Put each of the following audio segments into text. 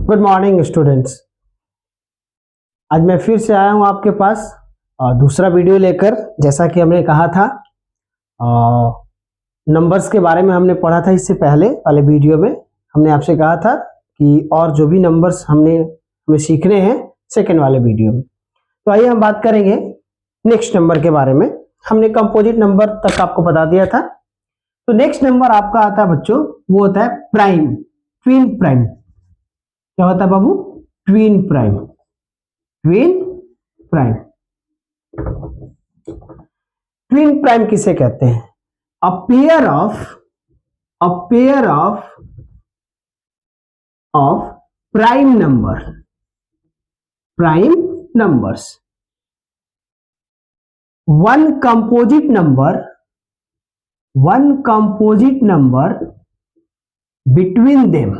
Good morning students. आज मैं फिर से आया हूँ आपके पास दूसरा वीडियो लेकर। जैसा कि हमने कहा था, नंबर्स के बारे में हमने पढ़ा था। इससे पहले वाले वीडियो में हमने आपसे कहा था कि और जो भी नंबर्स हमें सीखने हैं सेकेंड वाले वीडियो में। तो आइए हम बात करेंगे नेक्स्ट नंबर के बारे में। हमने कंपोजिट नंबर तक आपको बता दिया था। तो नेक्स्ट नंबर आपका आता है बच्चों, वो होता है प्राइम, ट्विन प्राइम। क्या होता है बाबू? Twin prime. Twin prime. Twin prime किसे कहते हैं? A pair of prime numbers, one composite number between them।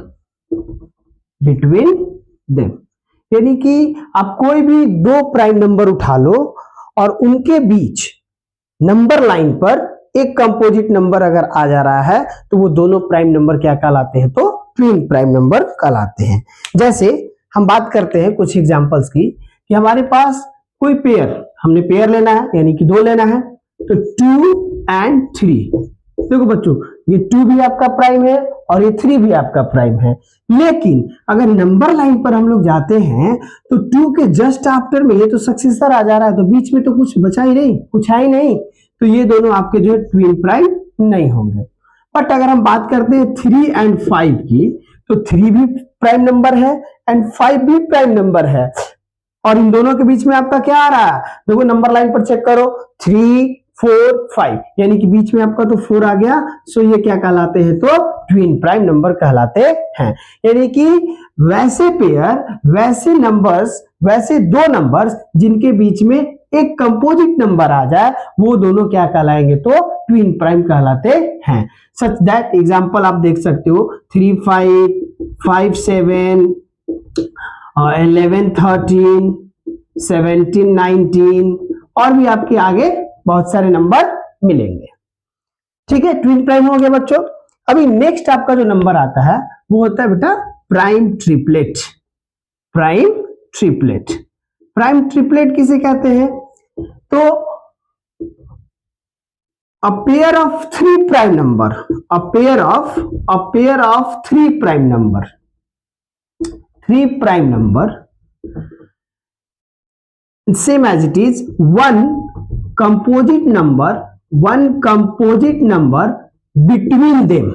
यानी कि आप कोई भी दो प्राइम नंबर उठा लो और उनके बीच नंबर लाइन पर एक कंपोजिट नंबर अगर आ जा रहा है तो वो दोनों प्राइम नंबर क्या कहलाते हैं? तो ट्विन प्राइम नंबर कहलाते हैं। जैसे हम बात करते हैं कुछ एग्जांपल्स की कि हमारे पास कोई पेयर, हमने पेयर लेना है यानी कि दो लेना है, तो 2 and 3। देखो बच्चों, ये 2 भी आपका प्राइम है और ये 3 भी आपका प्राइम है। लेकिन अगर नंबर लाइन पर हम लोग जाते हैं तो 2 के जस्ट आफ्टर में ये तो सक्सेसर आ जा रहा है, तो बीच में तो कुछ बचा ही नहीं, कुछ है ही नहीं, तो ये दोनों आपके जो है ट्विन प्राइम नहीं होंगे। बट अगर हम बात करते हैं 3 and 5 की, तो 3 भी प्राइम नंबर है एंड 5 भी प्राइम नंबर है, और इन दोनों के बीच में आपका क्या आ रहा है? देखो नंबर लाइन पर चेक करो, 3 4 5, यानी कि बीच में आपका तो 4 आ गया। सो ये क्या कहलाते हैं? तो ट्विन प्राइम नंबर कहलाते हैं। यानी कि वैसे पेयर, वैसे नंबर्स, वैसे दो नंबर्स जिनके बीच में एक कंपोजिट नंबर आ जाए, वो दोनों क्या कहलाएंगे? तो ट्विन प्राइम कहलाते हैं। सच दैट एग्जांपल आप देख सकते हो, 3 5 5 7, 11 13, 17 19, और भी आपके आगे बहुत सारे नंबर मिलेंगे। ठीक है, ट्विन प्राइम हो गया बच्चों। अभी नेक्स्ट आपका जो नंबर आता है वो होता है बेटा प्राइम ट्रिपलेट। प्राइम ट्रिपलेट किसे कहते हैं? तो a pair of 3 prime number, a pair of 3 prime number, 3 prime number, same as it is one composite number between them।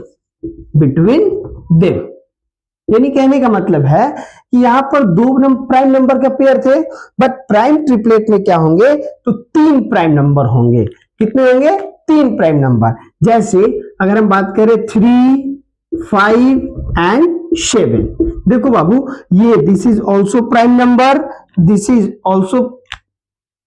यानी कहने का मतलब है कि यहां पर दो प्राइम नंबर का पेयर थे, बट प्राइम ट्रिपलेट में क्या होंगे? तो 3 प्राइम नंबर होंगे। कितने होंगे? 3 प्राइम नंबर। जैसे अगर हम बात करें 3 5 and 7, देखो बाबू, ये this is also prime number, this is also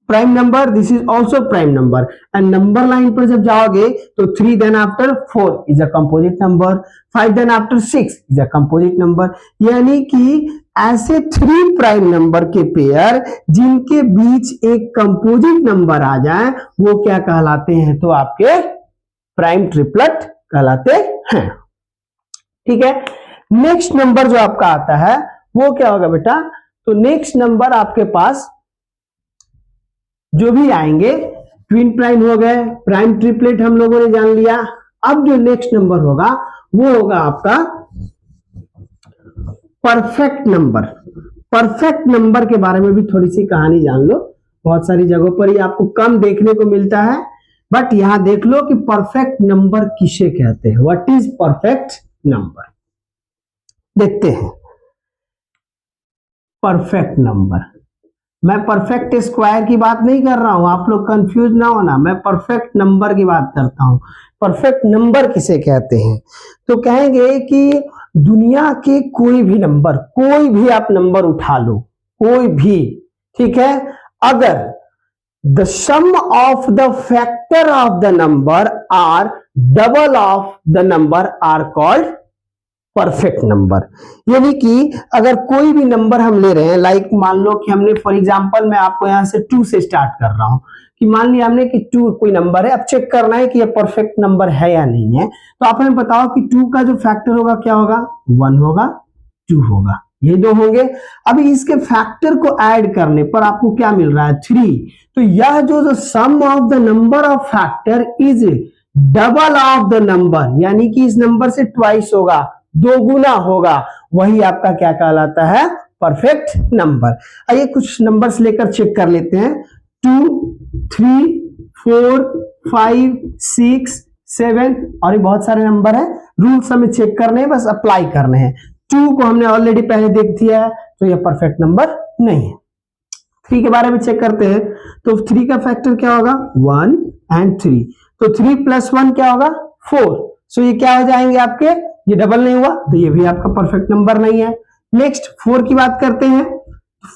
prime number, this is also prime number, and number line पर जब जाओगे तो 3 then after 4 is a composite number, 5 then after 6 is a composite number. यानी कि ऐसे 3 प्राइम नंबर के pair जिनके बीच एक कंपोजिट नंबर आ जाए, वो क्या कहलाते हैं? तो आपके प्राइम ट्रिपलेट कहलाते हैं। ठीक है, नेक्स्ट नंबर जो आपका आता है वो क्या होगा बेटा? तो नेक्स्ट नंबर आपके पास जो भी आएंगे, ट्विन प्राइम हो गए, प्राइम ट्रिपलेट हम लोगों ने जान लिया। अब जो नेक्स्ट नंबर होगा वो होगा आपका परफेक्ट नंबर। परफेक्ट नंबर के बारे में भी थोड़ी सी कहानी जान लो। बहुत सारी जगहों पर ये आपको कम देखने को मिलता है, बट यहां देख लो कि परफेक्ट नंबर किसे कहते हैं। What is perfect number? देखते हैं। परफेक्ट नंबर, मैं परफेक्ट स्क्वायर की बात नहीं कर रहा हूं, आप लोग कंफ्यूज ना होना, मैं परफेक्ट नंबर की बात करता हूं। परफेक्ट नंबर किसे कहते हैं? तो कहेंगे कि दुनिया के कोई भी नंबर, कोई भी आप नंबर उठा लो, कोई भी, ठीक है, अगर the sum of the factor of the number are double of the number are called perfect number. यानी कि अगर कोई भी नंबर हम ले रहे हैं, लाइक मान लो कि हमने फॉर एग्जांपल मैं आपको यहां से 2 से स्टार्ट कर रहा हूं कि मान लिया हमने कि 2 कोई नंबर है, अब चेक करना है कि ये परफेक्ट नंबर है या नहीं है। तो आप हमें बताओ कि 2 का जो फैक्टर होगा क्या होगा? 1 होगा, 2 होगा, ये दो होंगे। अभी इसके फैक्टर को ऐड करने पर आपको क्या मिल रहा है 3। तो यह जो sum of the number of factor is double of the number, यानी कि इस नंबर से ट्वाइस होगा, दो गुना होगा, वही आपका क्या कहलाता है परफेक्ट नंबर। आइए कुछ नंबर्स लेकर चेक कर लेते हैं। 2, 3, 4, 5, 6, 7 और भी बहुत सारे नंबर है। रूल्स हमें चेक करने हैं, बस अप्लाई करने हैं। 2 को हमने ऑलरेडी पहले देख दिया है, तो यह परफेक्ट नंबर नहीं है। 3 के बारे में चेक करते हैं। तो 3 का फैक्टर क्या होगा 1 एंड 3, तो 3 + 1 क्या होगा 4। सो ये क्या हो जाएंगे आपके, ये डबल नहीं हुआ, तो ये भी आपका परफेक्ट नंबर नहीं है। नेक्स्ट 4 की बात करते हैं।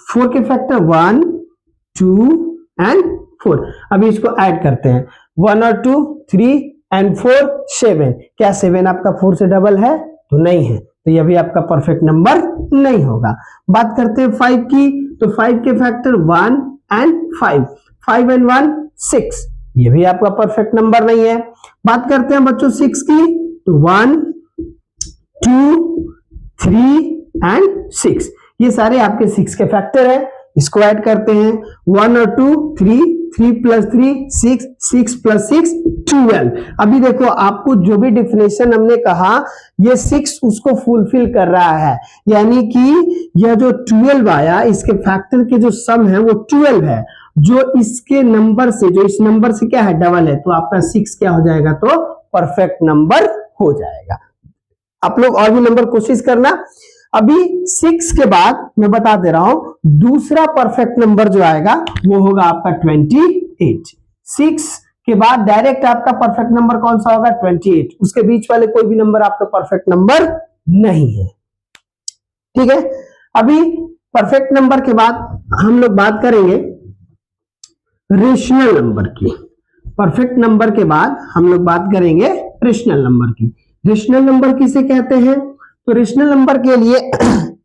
4 के फैक्टर 1, 2 एंड 4। अभी इसको ऐड करते हैं, 1 और 2 3 एंड 4 7। क्या 7 आपका 4 से डबल है, तो नहीं है, तो यह भी आपका परफेक्ट नंबर नहीं होगा। बात करते हैं 5 की। तो 5 के फैक्टर 1 एंड 5, 5 एंड 1 6, ये भी आपका परफेक्ट नंबर नहीं है। बात करते हैं बच्चों 6 की। तो 1 2 3 एंड 6, ये सारे आपके 6 के फैक्टर हैं। इसको ऐड करते हैं, 1 और 2 3, 3 + 3 6, 6 + 6 12। अभी देखो आपको जो भी डिफिनेशन हमने कहा, ये 6 उसको फुलफिल कर रहा है, यानी कि यह जो 12 आया, इसके फैक्टर के जो सम है वो 12 है, जो इसके नंबर से, जो इस नंबर से क्या है डबल है, तो आपका 6 क्या हो जाएगा, तो परफेक्ट नंबर हो जाएगा। आप लोग और भी नंबर कोशिश करना। अभी 6 के बाद मैं बता दे रहा हूं, दूसरा परफेक्ट नंबर जो आएगा वो होगा आपका 28। 6 के बाद डायरेक्ट आपका परफेक्ट नंबर कौन सा होगा 28, उसके बीच वाले कोई भी नंबर आपका परफेक्ट नंबर नहीं है। ठीक है, अभी परफेक्ट नंबर के बाद हम लोग बात करेंगे रेशनल नंबर की। परफेक्ट नंबर के बाद हम लोग बात करेंगे रेशनल नंबर की। रेशनल नंबर किसे कहते हैं, तो रेशनल नंबर के लिए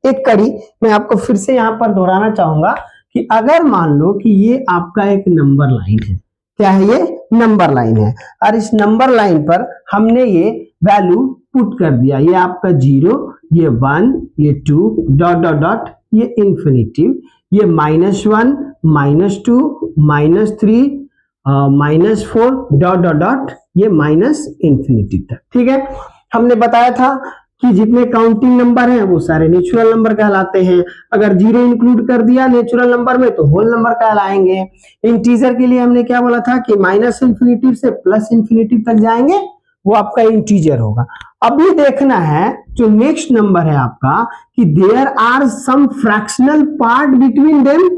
एक कड़ी मैं आपको फिर से यहां पर दोहराना चाहूंगा कि अगर मान लो कि ये आपका एक नंबर लाइन है, क्या है, ये नंबर लाइन है, और इस नंबर लाइन पर हमने ये वैल्यू पुट कर दिया, ये आपका 0, ये 1, ये 2 डॉट डॉट डॉट, ये इंफिनिटिव, ये -1 -2 -3 -4 डॉट डॉट डॉट, ये -इंफिनिटी तक। ठीक है, हमने बताया था कि जितने काउंटिंग नंबर हैं वो सारे नेचुरल नंबर कहलाते हैं। अगर 0 इंक्लूड कर दिया नेचुरल नंबर में तो होल नंबर कहलाएंगे। इंटीजर के लिए हमने क्या बोला था कि -इंफिनिटी से +इंफिनिटी तक जाएंगे, वो आपका इंटीजर होगा। अभी देखना है जो नेक्स्ट नंबर है आपका कि there are some fractional part between them,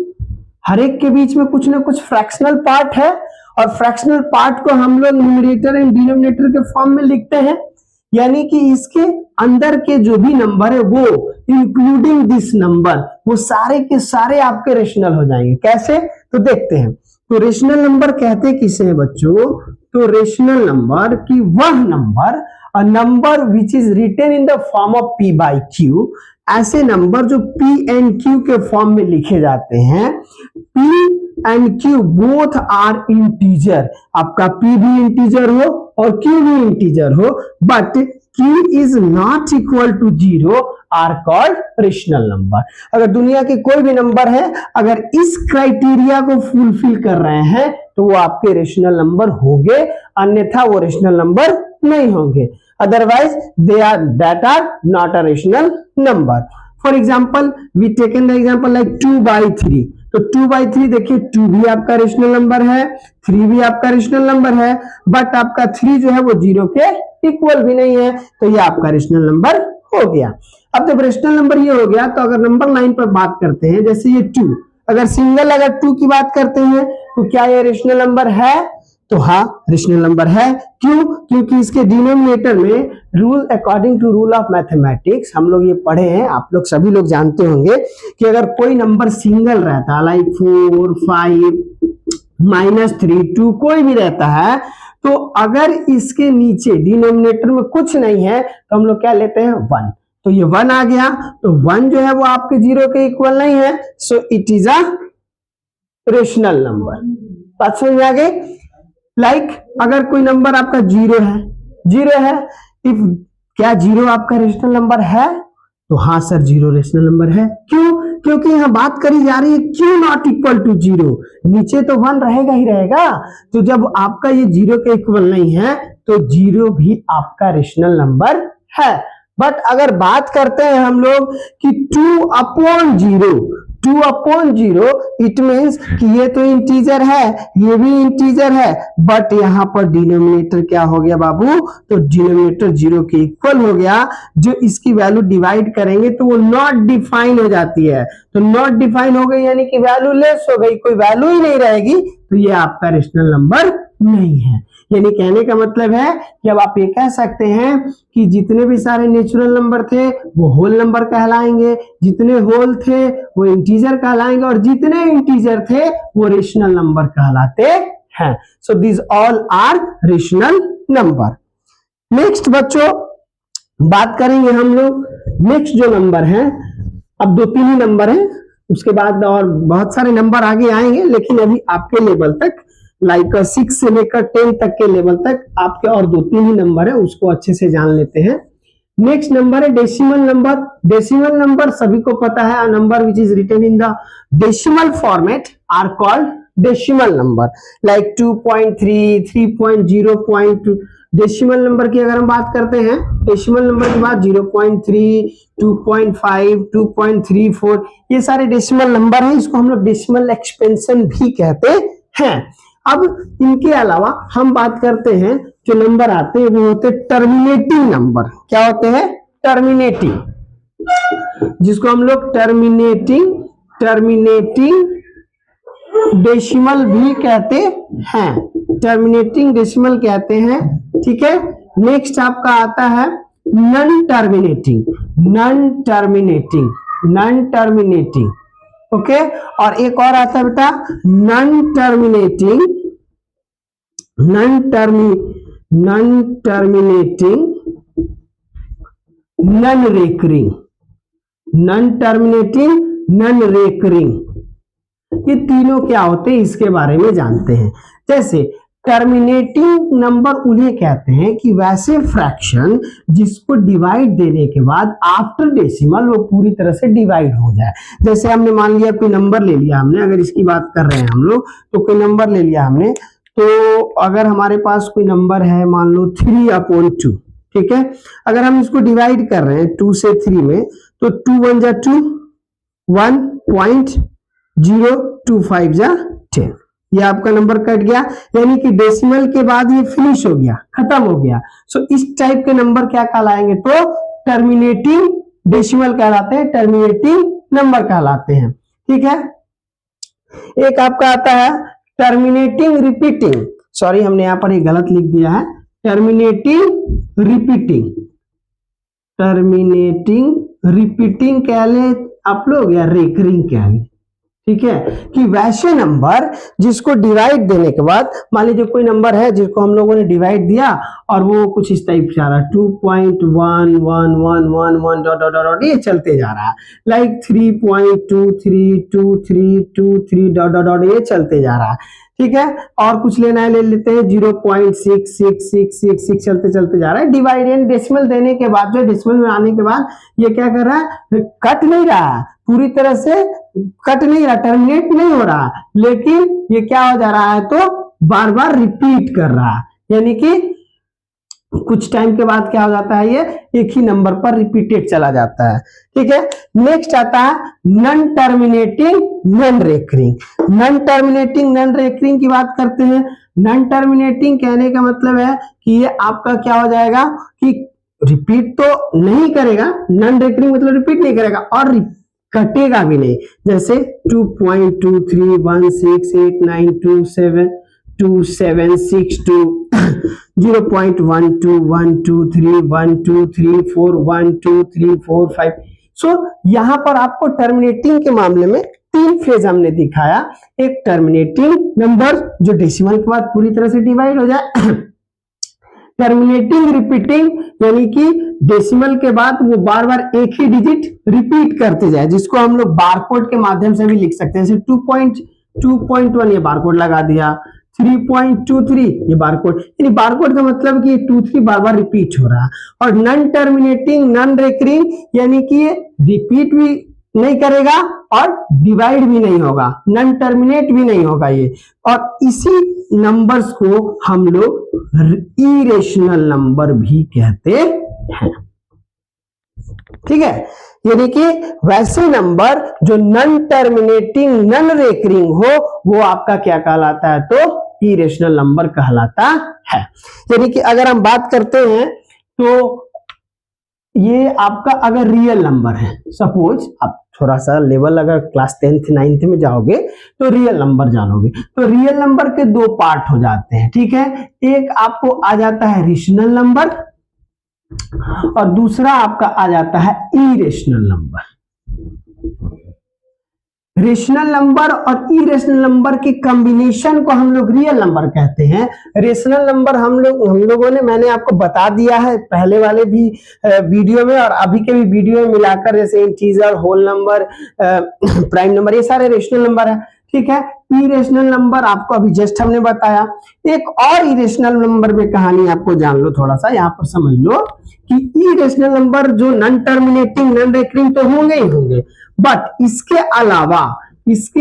हर एक के बीच में कुछ ना कुछ फ्रैक्शनल पार्ट है, और फ्रैक्शनल पार्ट को हम लोग न्यूमरेटर एंड डिनोमिनेटर के फॉर्म में लिखते हैं, यानी कि इसके अंदर के जो भी नंबर है वो इंक्लूडिंग दिस नंबर, वो सारे के सारे आपके रेशनल हो जाएंगे। कैसे, तो देखते हैं। तो रेशनल नंबर कहते किसे हैं बच्चों, तो रेशनल नंबर की वह number, a number which is written in the form of p/q, ऐसे नंबर जो p एंड q के फॉर्म में लिखे जाते हैं। p and q both are integer, आपका p भी इंटीजर हो और q भी इंटीजर हो, but q is not equal to 0 are called rational number. अगर दुनिया के कोई भी नंबर है, अगर इस क्राइटेरिया को फुलफिल कर रहे हैं तो वो आपके रेशनल नंबर होंगे, अन्यथा वो रेशनल नंबर नहीं होंगे। Otherwise they are that are not a rational number. For example we taken the example like 2/3। तो 2/3 देखिए, 2 भी आपका रेशनल नंबर है, 3 भी आपका रेशनल नंबर है, बट आपका 3 जो है वो 0 के इक्वल भी नहीं है, तो ये आपका रेशनल नंबर हो गया। अब जब रेशनल नंबर ये हो गया, तो अगर नंबर लाइन पर बात करते हैं, जैसे ये 2, अगर सिंगल अगर 2 की बात करते हैं तो क्या ये रेशनल नंबर है, तो हाँ रेशनल नंबर है। क्यों, क्योंकि इसके डिनोमिनेटर में rule, according to rule of mathematics, हम लोग ये पढ़े हैं, आप लोग सभी लोग जानते होंगे कि अगर कोई नंबर सिंगल रहता है, लाइक 4 5 -3 2 कोई भी रहता है, तो अगर इसके नीचे डिनोमिनेटर में कुछ नहीं है तो हम लोग क्या लेते हैं 1, तो ये 1 आ गया, तो 1 जो है वो आपके 0 के इक्वल नहीं है, so it is a rational number. बात समझ आ गई। लाइक अगर कोई नंबर आपका 0 है, 0 है, इफ क्या 0 आपका रेशनल नंबर है, तो हाँ सर जीरो रेशनल नंबर है। क्यों? क्योंकि यहाँ बात करी जा रही है क्यों नॉट इक्वल टू जीरो, नीचे तो 1 रहेगा ही रहेगा, तो जब आपका ये जीरो के इक्वल नहीं है तो जीरो भी आपका रेशनल नंबर है। बट अगर बात करते हैं हम लोग कि 2/0 इट मीन्स कि ये तो इंटीजर है, ये भी इंटीजर है, बट यहाँ पर डिनोमिनेटर क्या हो गया बाबू, तो डिनोमिनेटर जीरो के इक्वल हो गया। जो इसकी वैल्यू डिवाइड करेंगे तो वो नॉट डिफाइन हो जाती है, तो नॉट डिफाइन हो गई यानी कि वैल्यू लेस हो गई, कोई वैल्यू ही नहीं रहेगी, तो ये आपका रेशनल नंबर नहीं है। यानी कहने का मतलब है कि अब आप ये कह सकते हैं कि जितने भी सारे नेचुरल नंबर थे वो होल नंबर कहलाएंगे, जितने होल थे वो इंटीजर कहलाएंगे, और जितने इंटीजर थे वो रेशनल नंबर कहलाते हैं। So this all are rational number. Next बच्चों बात करेंगे हम लोग, नेक्स्ट जो नंबर है, अब 2-3 ही नंबर है, उसके बाद और बहुत सारे नंबर आगे आएंगे, लेकिन अभी आपके लेवल तक लाइक 6 से लेकर 10 तक के लेवल तक आपके और 2-3 ही नंबर है, उसको अच्छे से जान लेते हैं। नेक्स्ट नंबर है डेसिमल नंबर। डेसिमल नंबर सभी को पता है, number which is written in the decimal format are called decimal number, like 2.3, 3.0. Decimal number की अगर हम बात करते हैं, डेसिमल नंबर के बाद 0.3, 2.5, 2.34, ये सारे डेसिमल नंबर हैं, इसको हम लोग डेसिमल एक्सपेंशन भी कहते हैं। अब इनके अलावा हम बात करते हैं जो नंबर आते हैं वो होते हैं टर्मिनेटिंग नंबर। क्या होते हैं? टर्मिनेटिंग, जिसको हम लोग टर्मिनेटिंग डेसिमल भी कहते हैं, टर्मिनेटिंग डेसिमल कहते हैं। ठीक है, नेक्स्ट आपका आता है नॉन टर्मिनेटिंग, ओके, और एक और आता है बेटा नॉन टर्मिनेटिंग, नॉन रेकरिंग। ये तीनों क्या होते हैं इसके बारे में जानते हैं। जैसे टर्मिनेटिंग नंबर उन्हें कहते हैं कि वैसे फ्रैक्शन जिसको डिवाइड देने के बाद आफ्टर डेसिमल वो पूरी तरह से डिवाइड हो जाए। जैसे हमने मान लिया कोई नंबर ले लिया हमने, अगर इसकी बात कर रहे हैं हम लोग, तो कोई नंबर ले लिया हमने, तो अगर हमारे पास कोई नंबर है मान लो 3/2, ठीक है, अगर हम इसको डिवाइड कर रहे हैं 2 से 3 में, तो 2 1 जा 2, 1.025 जा 10, ये आपका नंबर कट गया, यानी कि डेसिमल के बाद ये फिनिश हो गया, खत्म हो गया। सो इस टाइप के नंबर क्या कहलाएंगे? तो टर्मिनेटिंग डेसिमल कहलाते हैं, टर्मिनेटिंग नंबर कहलाते हैं। ठीक है, एक आपका आता है टर्मिनेटिंग रिपीटिंग, सॉरी हमने यहां पर ये गलत लिख दिया है, टर्मिनेटिंग रिपीटिंग कह ले आप लोग या रेकरिंग कह ले। ठीक है, कि वैसे नंबर जिसको डिवाइड देने के बाद, मान लीजिए कोई नंबर है जिसको हम लोगों ने डिवाइड दिया और वो कुछ इस टाइप से आ रहा है 2.1111 ये चलते जा रहा है, लाइक 3.232323 ये चलते जा रहा है। ठीक है, और कुछ लेना है ले लेते हैं 0.6666 चलते चलते जा रहा है। डिवाइड एंड डेसिमल देने के बाद, जो डेसिमल में आने के बाद ये क्या कर रहा है, कट नहीं रहा है, पूरी तरह से कट नहीं रहा, टर्मिनेट नहीं हो रहा, लेकिन ये क्या हो जा रहा है, तो बार बार रिपीट कर रहा है, यानी कि कुछ टाइम के बाद क्या हो जाता है, ये एक ही नंबर पर रिपीटेड चला जाता है। ठीक है, नेक्स्ट आता है नॉन टर्मिनेटिंग नॉन रेकरिंग की बात करते हैं। नॉन टर्मिनेटिंग कहने का मतलब है कि ये आपका क्या हो जाएगा कि रिपीट तो नहीं करेगा, नॉन रेकरिंग मतलब रिपीट नहीं करेगा और कटेगा भी नहीं। जैसे 2.231689272762 0.12123123412345। सो यहां पर आपको टर्मिनेटिंग के मामले में 3 फेज हमने दिखाया। एक टर्मिनेटिंग नंबर जो डेसिमल के बाद पूरी तरह से डिवाइड हो जाए, टर्मिनेटिंग रिपीटिंग यानी कि डेसिमल के बाद वो बार बार एक ही डिजिट रिपीट करते जाए, जिसको हम लोग बारकोड के माध्यम से भी लिख सकते हैं। जैसे 2.1 ये बारकोड लगा दिया, 3.23 ये बारकोड, यानी बारकोड का मतलब कि ये 23 बार बार रिपीट हो रहा है। और नॉन टर्मिनेटिंग नॉन रेकरिंग यानी कि ये रिपीट भी नहीं करेगा और डिवाइड भी नहीं होगा, नॉन टर्मिनेट भी नहीं होगा ये। और इसी नंबर्स को हम लोग इरेशनल नंबर भी कहते हैं। ठीक है, यानी कि वैसे नंबर जो नॉन टर्मिनेटिंग नॉन रेकरिंग हो वो आपका क्या कहलाता है, तो इरेशनल नंबर कहलाता है। यानी कि अगर हम बात करते हैं तो ये आपका अगर रियल नंबर है, सपोज आप थोड़ा सा लेवल अगर क्लास 10th 9th में जाओगे तो रियल नंबर जानोगे, तो रियल नंबर के दो पार्ट हो जाते हैं। ठीक है, एक आपको आ जाता है रेशनल नंबर और दूसरा आपका आ जाता है इरेशनल नंबर। रेशनल नंबर और इरेशनल नंबर के कॉम्बिनेशन को हम लोग रियल नंबर कहते हैं। रेशनल नंबर हम लोगों ने, मैंने आपको बता दिया है पहले वाले भी वीडियो में और अभी के भी वीडियो में मिलाकर, जैसे integer, whole number, prime number, ये सारे रेशनल नंबर है। ठीक है, इरेशनल नंबर आपको अभी जस्ट हमने बताया। एक और इरेशनल नंबर में कहानी आपको जान लो, थोड़ा सा यहाँ पर समझ लो कि इरेशनल नंबर जो नॉन टर्मिनेटिंग नॉन रेकरिंग तो होंगे ही होंगे, बट इसके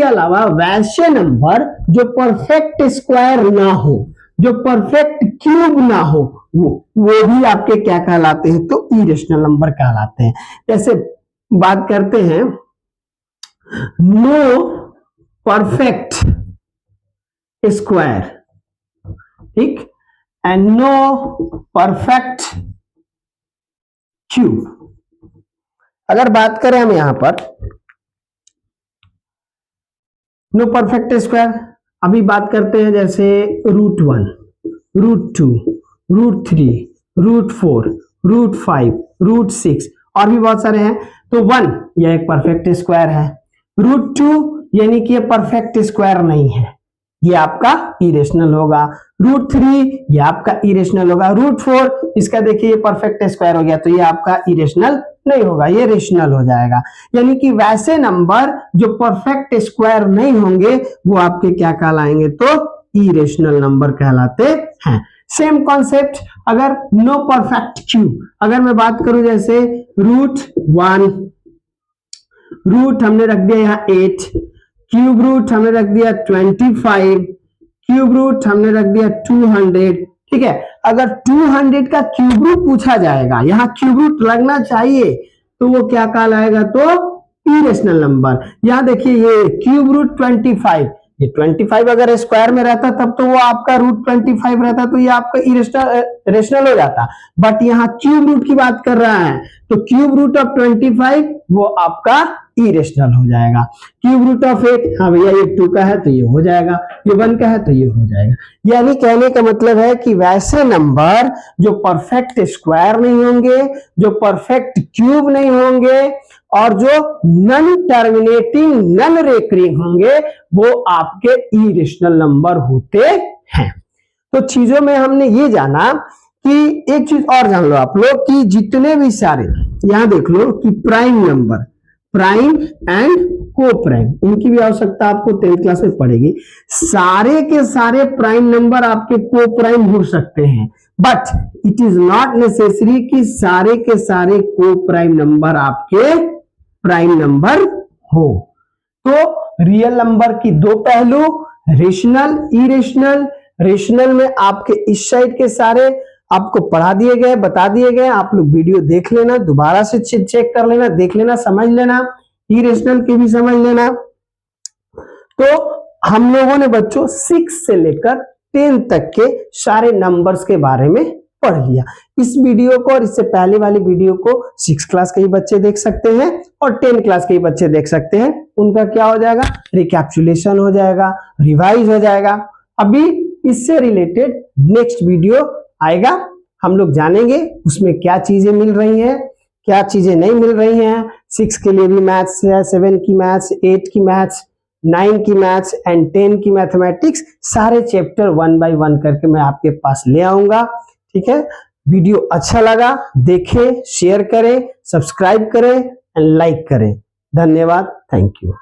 अलावा वैसे नंबर जो परफेक्ट स्क्वायर ना हो, जो परफेक्ट क्यूब ना हो, वो भी आपके क्या कहलाते हैं, तो इरेशनल नंबर कहलाते हैं। जैसे बात करते हैं नो परफेक्ट स्क्वायर, ठीक, एंड नो परफेक्ट क्यूब। अगर बात करें हम यहां पर नो परफेक्ट स्क्वायर, अभी बात करते हैं जैसे √1, √2, √3, √4, √5, √6 और भी बहुत सारे हैं। तो 1 यह एक परफेक्ट स्क्वायर है, √2 यानी कि ये परफेक्ट स्क्वायर नहीं है, ये आपका इरेशनल होगा, √3 ये आपका इरेशनल होगा, √4 इसका देखिए ये परफेक्ट स्क्वायर हो गया तो ये आपका इरेशनल नहीं होगा, ये रेशनल हो जाएगा। यानी कि वैसे नंबर जो परफेक्ट स्क्वायर नहीं होंगे वो आपके क्या कहलाएंगे, तो इरेशनल नंबर कहलाते हैं। सेम कॉन्सेप्ट अगर नो परफेक्ट क्यूब, अगर मैं बात करूं जैसे √1, रूट हमने रख दिया यहाँ 8, क्यूब रूट हमने रख दिया 25, क्यूब रूट हमने रख दिया 200। ठीक है, अगर 200 का क्यूब रूट पूछा जाएगा, यहाँ क्यूब रूट लगना चाहिए, तो वो क्या कहलाएगा, तो इरेशनल नंबर। यहाँ देखिए ये क्यूब रूट 25, ये 25 अगर स्क्वायर में रहता तब तो वो आपका √25 रहता, तो ये आपका रेशनल हो जाता, बट यहाँ क्यूब रूट की बात कर रहा है तो क्यूब रूट ऑफ 25 वो आपका इरेशनल हो जाएगा। क्यूब रूट ऑफ 8, हाँ भैया ये 2 का है तो ये हो जाएगा, ये 1 का है तो ये हो जाएगा। यानी कहने का मतलब है कि वैसे नंबर जो परफेक्ट स्क्वायर नहीं होंगे, जो परफेक्ट क्यूब नहीं होंगे और जो नॉन टर्मिनेटिंग नॉन रेकरिंग होंगे वो आपके इरेशनल नंबर होते हैं। तो चीजों में हमने ये जाना कि एक चीज और जान लो आप लोग कि जितने भी सारे, यहां देख लो कि प्राइम नंबर, प्राइम एंड को प्राइम, इनकी भी आवश्यकता आपको 10th क्लास में पड़ेगी। सारे के सारे प्राइम नंबर आपके को प्राइम हो सकते हैं, but it is not necessary कि सारे के सारे को प्राइम नंबर आपके प्राइम नंबर हो। तो रियल नंबर की दो पहलू, रेशनल, इरेशनल। रेशनल में आपके इस साइड के सारे आपको पढ़ा दिए गए, बता दिए गए, आप लोग वीडियो देख लेना, दोबारा से चेक कर लेना, देख लेना, समझ लेना, इरेशनल की भी समझ लेना। तो हम लोगों ने बच्चों 6 से लेकर 10 तक के सारे नंबर्स के बारे में पढ़ लिया। इस वीडियो को और इससे पहले वाली वीडियो को 6 क्लास के ही बच्चे देख सकते हैं और 10 क्लास के ही बच्चे देख सकते हैं। उनका क्या हो जाएगा, रिकैप्चुलेशन हो जाएगा, रिवाइज हो जाएगा। अभी इससे रिलेटेड नेक्स्ट वीडियो आएगा, हम लोग जानेंगे उसमें क्या चीजें मिल रही हैं, क्या चीजें नहीं मिल रही हैं। 6 के लिए भी मैथ्स है, 7 की मैथ्स, 8 की मैथ्स, 9 की मैथ्स एंड 10 की मैथमेटिक्स, सारे चैप्टर 1 by 1 करके मैं आपके पास ले आऊंगा। ठीक है, वीडियो अच्छा लगा देखें, शेयर करें, सब्सक्राइब करें एंड लाइक करें। धन्यवाद, थैंक यू।